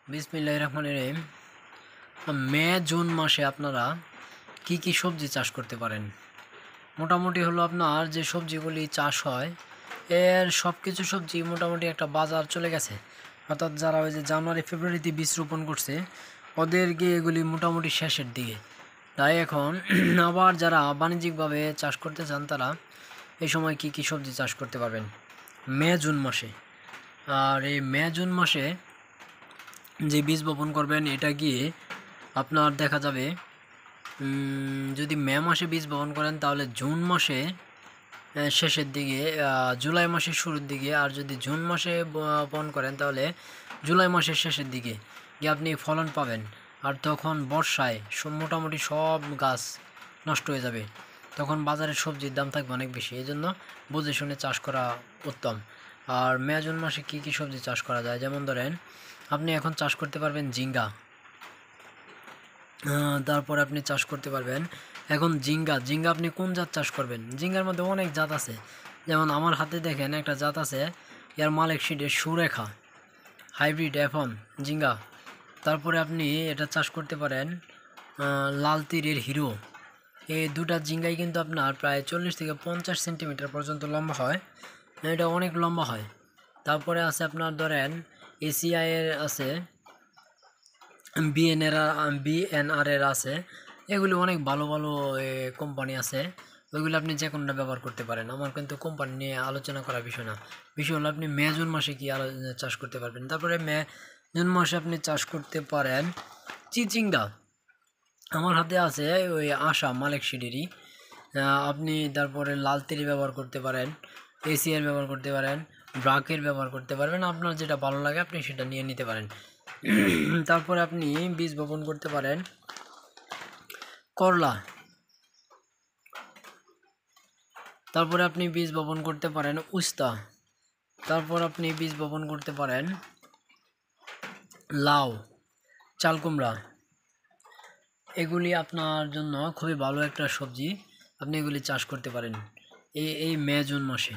বিসমিল্লাহির রহমানির রহিম। May June মাসে আপনারা কি কি সবজি চাষ করতে পারেন? মোটামুটি হলো আপনার যে সবজিগুলি চাষ হয় এর সব কিছু সবজি মোটামুটি একটা বাজার চলে গেছে। অর্থাৎ যারা ওই যে জানুয়ারি ফেব্রুয়ারিতে বীজ রোপণ করছে ওদেরকে এগুলি মোটামুটি শেষের দিকে। তাই এখন আবার যারা বাণিজ্যিকভাবে চাষ করতে চান তারা এই সময় কি কি সবজি চাষ করতে পারবেন মে জুন মাসে। আর এই মে জুন মাসে যে বীজ বপন করবেন এটা গিয়ে আপনার দেখা যাবে যদি মে মাসে বীজ বপন করেন তাহলে জুন মাসে শেষের দিকে, জুলাই মাসের শুরুর দিকে, আর যদি জুন মাসে বপন করেন তাহলে জুলাই মাসের শেষের দিকে গিয়ে আপনি ফলন পাবেন। আর তখন বর্ষায় মোটামুটি সব গাছ নষ্ট হয়ে যাবে, তখন বাজারের সবজির দাম থাকবে অনেক বেশি। এই জন্য বুঝে শুনে চাষ করা উত্তম। আর মে জুন মাসে কী কী সবজি চাষ করা যায়, যেমন ধরেন আপনি এখন চাষ করতে পারবেন ঝিঙ্গা, তারপর আপনি চাষ করতে পারবেন এখন ঝিঙ্গা আপনি কোন জাত চাষ করবেন? ঝিঙ্গার মধ্যে অনেক জাত আছে, যেমন আমার হাতে দেখেন একটা জাত আছে ইয়ার মালিক সিডের সুরেখা হাইব্রিড F1 ঝিঙ্গা। তারপরে আপনি এটা চাষ করতে পারেন লাল তীরের হিরো। এই দুটা ঝিঙ্গাই কিন্তু আপনার প্রায় 40 থেকে 50 সেন্টিমিটার পর্যন্ত লম্বা হয়, এটা অনেক লম্বা হয়। তারপরে আছে আপনার ধরেন এসিআইয়ের আছে, বিএনআর আছে, এগুলি অনেক ভালো ভালো কোম্পানি আছে, ওইগুলো আপনি যে কোনোটা ব্যবহার করতে পারেন। আমার কিন্তু কোম্পানি নিয়ে আলোচনা করার বিষয় না, বিষয় হলো আপনি মে জুন মাসে কি চাষ করতে পারবেন। তারপরে মে জুন মাসে আপনি চাষ করতে পারেন চিচিঙ্গা, আমার হাতে আছে ওই আশা মালিক সিডেরই। আপনি তারপরে লাল তেরি ব্যবহার করতে পারেন, এসিআর ব্যবহার করতে পারেন, ব্রাকের ব্যবহার করতে পারবেন, আপনার যেটা ভালো লাগে আপনি সেটা নিয়ে নিতে পারেন। তারপরে আপনি বীজ বপন করতে পারেন করলা, তারপরে আপনি বীজ বপন করতে পারেন উস্তা, তারপর আপনি বীজ বপন করতে পারেন লাউ, চাল কুমড়া। এগুলি আপনার জন্য খুবই ভালো একটা সবজি, আপনি এগুলি চাষ করতে পারেন এই মে জুন মাসে।